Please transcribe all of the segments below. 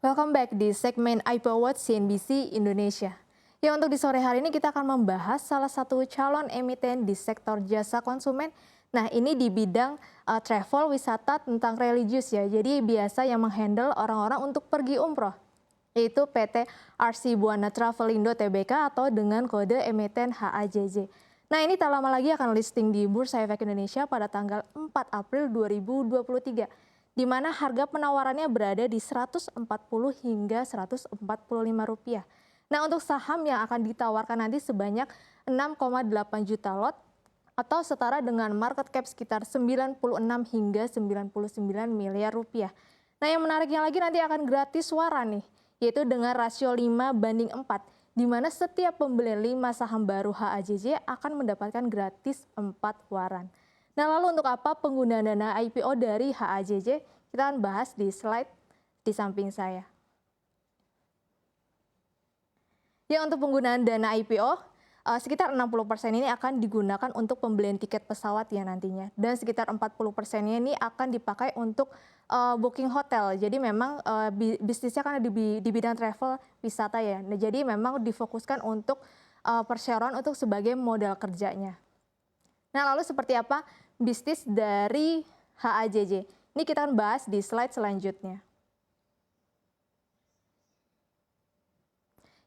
Welcome back di segmen IPO Watch CNBC Indonesia. Ya, untuk di sore hari ini kita akan membahas salah satu calon emiten di sektor jasa konsumen. Nah, ini di bidang travel, wisata tentang religius ya. Jadi biasa yang menghandle orang-orang untuk pergi umroh, yaitu PT RC Buana Travelindo Tbk atau dengan kode emiten HAJJ. Nah, ini tak lama lagi akan listing di Bursa Efek Indonesia pada tanggal 4 April 2023. Di mana harga penawarannya berada di Rp140 hingga Rp145. Nah, untuk saham yang akan ditawarkan nanti sebanyak 6,8 juta lot atau setara dengan market cap sekitar 96 hingga 99 miliar rupiah. Nah, yang menariknya lagi nanti akan gratis suara nih, yaitu dengan rasio 5:4, di mana setiap pembelian 5 saham baru HAJJ akan mendapatkan gratis 4 waran. Nah, lalu untuk apa penggunaan dana IPO dari HAJJ? Kita akan bahas di slide di samping saya. Ya, untuk penggunaan dana IPO, sekitar 60% ini akan digunakan untuk pembelian tiket pesawat ya nantinya. Dan sekitar 40%-nya ini akan dipakai untuk booking hotel. Jadi memang bisnisnya kan di bidang travel wisata ya. Nah, jadi memang difokuskan untuk perseroan untuk sebagai modal kerjanya. Nah, lalu seperti apa bisnis dari HAJJ? Ini kita akan bahas di slide selanjutnya.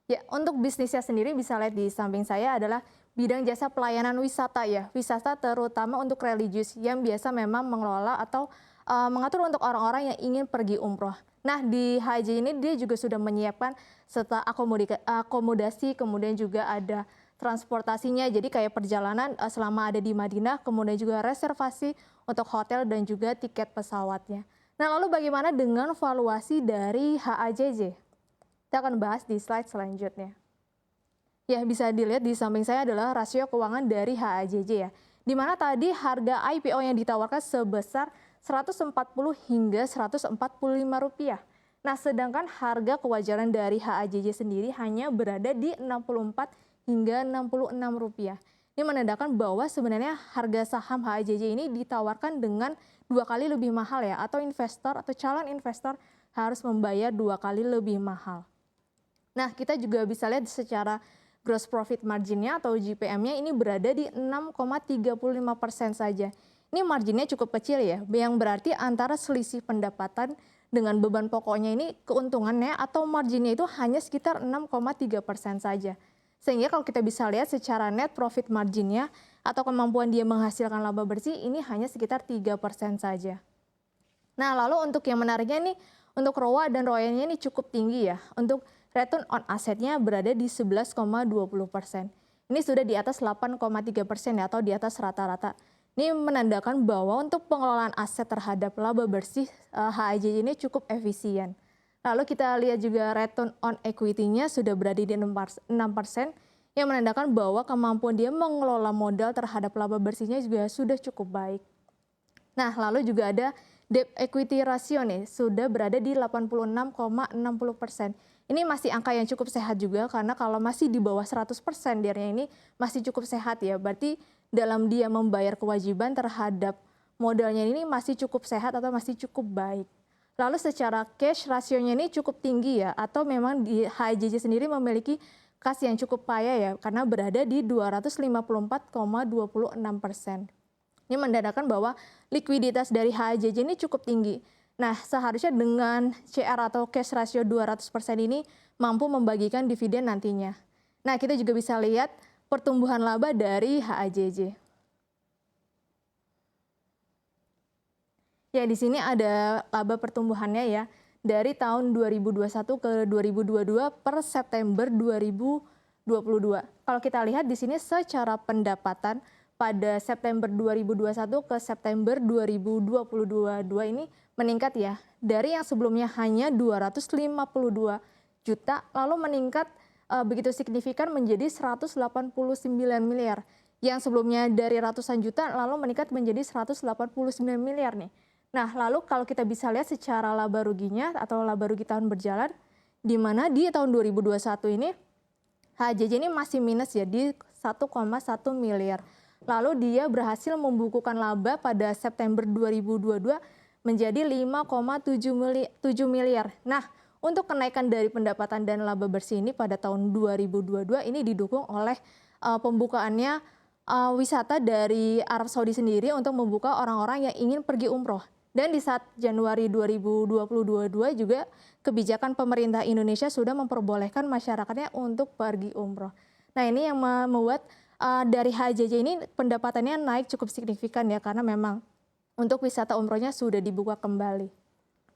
Ya, untuk bisnisnya sendiri bisa lihat di samping saya adalah bidang jasa pelayanan wisata ya. Wisata terutama untuk religius yang biasa memang mengelola atau mengatur untuk orang-orang yang ingin pergi umroh. Nah, di HAJJ ini dia juga sudah menyiapkan serta akomodasi, kemudian juga ada transportasinya. Jadi kayak perjalanan selama ada di Madinah, kemudian juga reservasi untuk hotel dan juga tiket pesawatnya. Nah, lalu bagaimana dengan valuasi dari HAJJ? Kita akan bahas di slide selanjutnya. Ya, bisa dilihat di samping saya adalah rasio keuangan dari HAJJ ya. Di mana tadi harga IPO yang ditawarkan sebesar Rp140 hingga Rp145. Nah, sedangkan harga kewajaran dari HAJJ sendiri hanya berada di Rp64 hingga Rp66. Ini menandakan bahwa sebenarnya harga saham HAJJ ini ditawarkan dengan 2 kali lebih mahal ya, atau investor atau calon investor harus membayar 2 kali lebih mahal. Nah, kita juga bisa lihat secara gross profit marginnya atau GPM-nya ini berada di 6,35% saja. Ini marginnya cukup kecil ya, yang berarti antara selisih pendapatan dengan beban pokoknya ini keuntungannya atau marginnya itu hanya sekitar 6,3% saja. Sehingga kalau kita bisa lihat secara net profit marginnya atau kemampuan dia menghasilkan laba bersih ini hanya sekitar 3% saja. Nah, lalu untuk yang menariknya nih, untuk ROA dan ROE-nya ini cukup tinggi ya. Untuk return on assetnya berada di 11,20%. Ini sudah di atas 8,3% ya, atau di atas rata-rata. Ini menandakan bahwa untuk pengelolaan aset terhadap laba bersih HAJJ ini cukup efisien. Lalu kita lihat juga return on equity-nya sudah berada di 6%, yang menandakan bahwa kemampuan dia mengelola modal terhadap laba bersihnya juga sudah cukup baik. Nah, lalu juga ada debt equity ratio nih, sudah berada di 86,60%. Ini masih angka yang cukup sehat juga, karena kalau masih di bawah 100% dia ini masih cukup sehat ya. Berarti dalam dia membayar kewajiban terhadap modalnya ini masih cukup sehat atau masih cukup baik. Lalu secara cash rasionya ini cukup tinggi ya, atau memang di HAJJ sendiri memiliki kas yang cukup kaya ya, karena berada di 254,26%. Ini menandakan bahwa likuiditas dari HAJJ ini cukup tinggi. Nah, seharusnya dengan CR atau cash ratio 200% ini mampu membagikan dividen nantinya. Nah, kita juga bisa lihat pertumbuhan laba dari HAJJ. Ya, di sini ada laba pertumbuhannya ya, dari tahun 2021 ke 2022 per September 2022. Kalau kita lihat di sini secara pendapatan pada September 2021 ke September 2022 ini meningkat ya, dari yang sebelumnya hanya 252 juta lalu meningkat begitu signifikan menjadi 189 miliar. Yang sebelumnya dari ratusan juta lalu meningkat menjadi 189 miliar nih. Nah, lalu kalau kita bisa lihat secara laba ruginya atau laba rugi tahun berjalan, di mana di tahun 2021 ini HAJJ ini masih minus ya di 1,1 miliar. Lalu dia berhasil membukukan laba pada September 2022 menjadi 5,7 miliar. Nah, untuk kenaikan dari pendapatan dan laba bersih ini pada tahun 2022 ini didukung oleh pembukaannya wisata dari Arab Saudi sendiri untuk membuka orang-orang yang ingin pergi umroh. Dan di saat Januari 2022 juga kebijakan pemerintah Indonesia sudah memperbolehkan masyarakatnya untuk pergi umroh. Nah ini yang membuat dari HJJ ini pendapatannya naik cukup signifikan ya, karena memang untuk wisata umrohnya sudah dibuka kembali.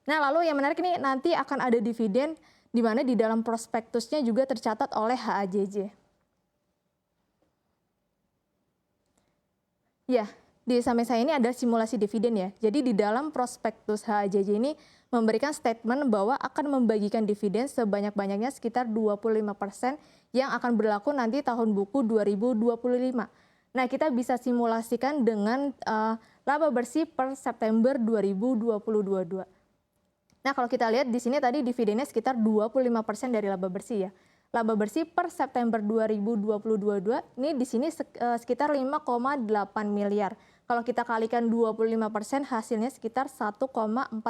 Nah lalu yang menarik ini nanti akan ada dividen di mana di dalam prospektusnya juga tercatat oleh HAJJ. Ya, di samping saya ini ada simulasi dividen ya. Jadi di dalam prospektus HAJJ ini memberikan statement bahwa akan membagikan dividen sebanyak-banyaknya sekitar 25% yang akan berlaku nanti tahun buku 2025. Nah, kita bisa simulasikan dengan laba bersih per September 2022. Nah, kalau kita lihat di sini tadi dividennya sekitar 25% dari laba bersih ya. Laba bersih per September 2022 ini di sini sekitar 5,8 miliar. Kalau kita kalikan 25% hasilnya sekitar 1,4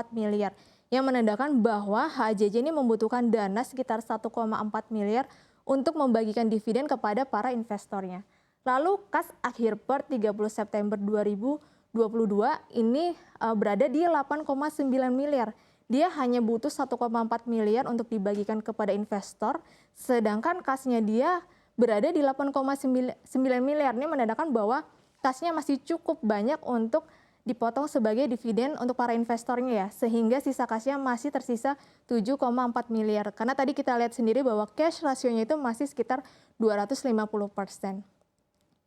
miliar. Yang menandakan bahwa HJJ ini membutuhkan dana sekitar 1,4 miliar untuk membagikan dividen kepada para investornya. Lalu kas akhir per 30 September 2022 ini berada di 8,9 miliar. Dia hanya butuh 1,4 miliar untuk dibagikan kepada investor, sedangkan kasnya dia berada di 8,9 miliar. Ini menandakan bahwa kasnya masih cukup banyak untuk dipotong sebagai dividen untuk para investornya ya, sehingga sisa kasnya masih tersisa 7,4 miliar. Karena tadi kita lihat sendiri bahwa cash rasionya itu masih sekitar 250%.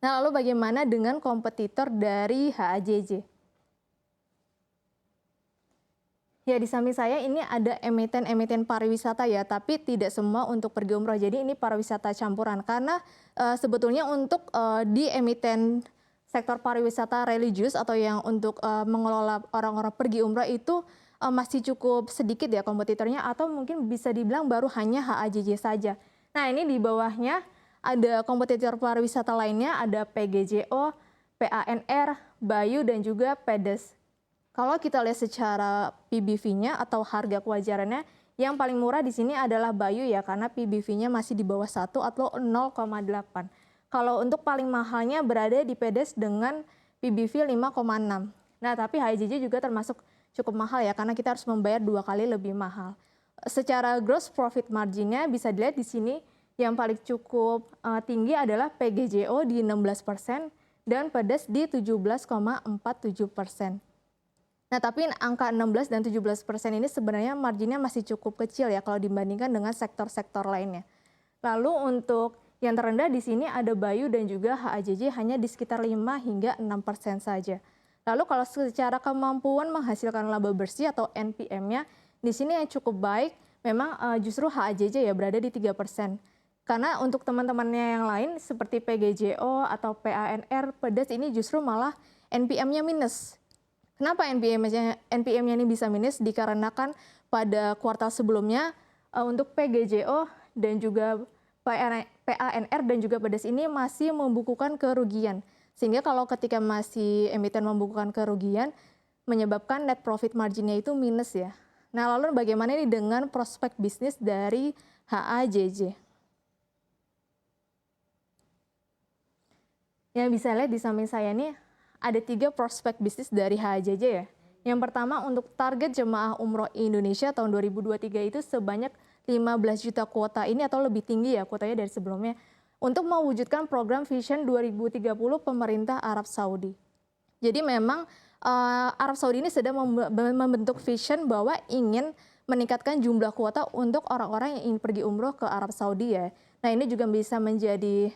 Nah lalu bagaimana dengan kompetitor dari HAJJ? Ya, di samping saya ini ada emiten-emiten pariwisata ya, tapi tidak semua untuk pergi umroh. Jadi ini pariwisata campuran, karena sebetulnya untuk di emiten sektor pariwisata religius atau yang untuk mengelola orang-orang pergi umroh itu masih cukup sedikit ya kompetitornya, atau mungkin bisa dibilang baru hanya HAJJ saja. Nah ini di bawahnya ada kompetitor pariwisata lainnya, ada PGJO, PANR, Bayu, dan juga Pedes. Kalau kita lihat secara PBV-nya atau harga kewajarannya, yang paling murah di sini adalah Bayu ya, karena PBV-nya masih di bawah 1 atau 0,8. Kalau untuk paling mahalnya berada di Pedes dengan PBV 5,6. Nah, tapi HJJ juga termasuk cukup mahal ya, karena kita harus membayar 2 kali lebih mahal. Secara gross profit margin-nya bisa dilihat di sini yang paling cukup tinggi adalah PGJO di 16% dan Pedes di 17,47%. Nah, tapi angka 16 dan 17% ini sebenarnya marginnya masih cukup kecil ya kalau dibandingkan dengan sektor-sektor lainnya. Lalu untuk yang terendah di sini ada Bayu dan juga HAJJ hanya di sekitar 5 hingga 6% saja. Lalu kalau secara kemampuan menghasilkan laba bersih atau NPM-nya di sini yang cukup baik, memang justru HAJJ ya berada di 3%. Karena untuk teman-temannya yang lain seperti PGJO atau PANR, Pedes ini justru malah NPM-nya minus. Kenapa NPM-nya ini bisa minus? Dikarenakan pada kuartal sebelumnya untuk PGJO dan juga PANR dan juga Pedes ini masih membukukan kerugian. Sehingga kalau ketika masih emiten membukukan kerugian, menyebabkan net profit marginnya itu minus ya. Nah lalu bagaimana ini dengan prospek bisnis dari HAJJ? Yang bisa lihat di samping saya ini, ada 3 prospek bisnis dari HAJJ ya. Yang pertama untuk target jemaah umroh Indonesia tahun 2023 itu sebanyak 15 juta kuota ini atau lebih tinggi ya kuotanya dari sebelumnya. Untuk mewujudkan program Vision 2030 pemerintah Arab Saudi. Jadi memang Arab Saudi ini sedang membentuk vision bahwa ingin meningkatkan jumlah kuota untuk orang-orang yang ingin pergi umroh ke Arab Saudi ya. Nah ini juga bisa menjadi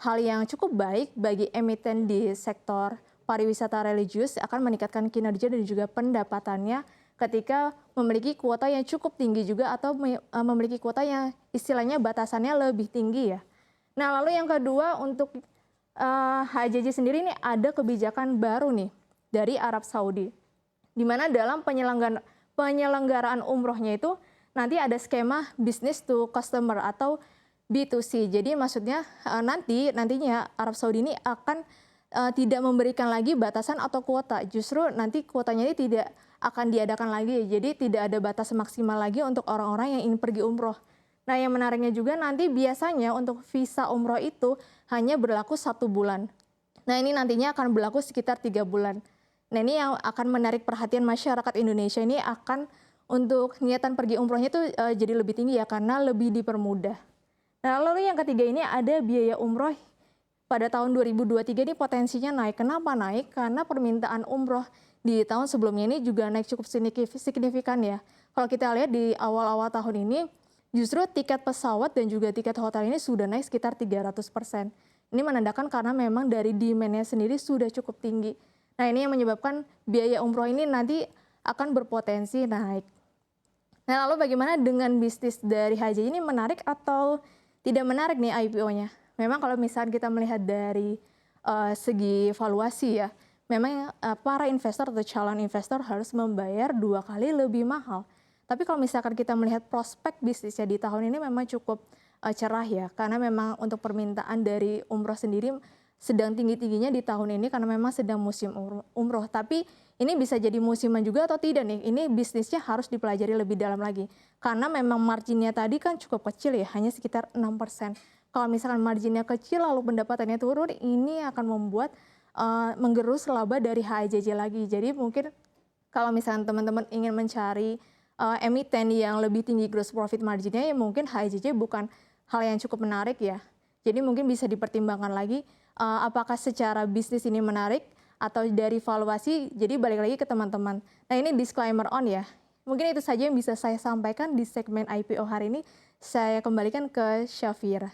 hal yang cukup baik bagi emiten di sektor pariwisata religius, akan meningkatkan kinerja dan juga pendapatannya ketika memiliki kuota yang cukup tinggi juga atau memiliki kuota yang istilahnya batasannya lebih tinggi ya. Nah lalu yang kedua untuk HJJ sendiri ini ada kebijakan baru nih dari Arab Saudi, di mana dalam penyelenggaraan umrohnya itu nanti ada skema business to customer atau B2C. Jadi maksudnya nantinya Arab Saudi ini akan tidak memberikan lagi batasan atau kuota. Justru nanti kuotanya ini tidak akan diadakan lagi. Jadi tidak ada batas maksimal lagi untuk orang-orang yang ingin pergi umroh. Nah, yang menariknya juga nanti biasanya untuk visa umroh itu hanya berlaku 1 bulan. Nah, ini nantinya akan berlaku sekitar 3 bulan. Nah, ini yang akan menarik perhatian masyarakat Indonesia ini akan untuk niatan pergi umrohnya itu jadi lebih tinggi ya karena lebih dipermudah. Nah, lalu yang ketiga ini ada biaya umroh pada tahun 2023 ini potensinya naik. Kenapa naik? Karena permintaan umroh di tahun sebelumnya ini juga naik cukup signifikan ya. Kalau kita lihat di awal-awal tahun ini, justru tiket pesawat dan juga tiket hotel ini sudah naik sekitar 300%. Ini menandakan karena memang dari demand-nya sendiri sudah cukup tinggi. Nah, ini yang menyebabkan biaya umroh ini nanti akan berpotensi naik. Nah, lalu bagaimana dengan bisnis dari haji ini, menarik atau tidak menarik nih IPO-nya? Memang kalau misalnya kita melihat dari segi valuasi ya, memang para investor atau calon investor harus membayar 2 kali lebih mahal. Tapi kalau misalkan kita melihat prospek bisnisnya di tahun ini memang cukup cerah ya, karena memang untuk permintaan dari umroh sendiri sedang tinggi-tingginya di tahun ini karena memang sedang musim umroh. Tapi ini bisa jadi musiman juga atau tidak nih? Ini bisnisnya harus dipelajari lebih dalam lagi. Karena memang marginnya tadi kan cukup kecil ya, hanya sekitar 6%. Kalau misalkan marginnya kecil lalu pendapatannya turun, ini akan membuat menggerus laba dari HIJJ lagi. Jadi mungkin kalau misalkan teman-teman ingin mencari emiten yang lebih tinggi gross profit marginnya, ya mungkin HIJJ bukan hal yang cukup menarik ya. Jadi mungkin bisa dipertimbangkan lagi apakah secara bisnis ini menarik atau dari valuasi. Jadi balik lagi ke teman-teman. Nah, ini disclaimer on ya. Mungkin itu saja yang bisa saya sampaikan di segmen IPO hari ini. Saya kembalikan ke Syafira.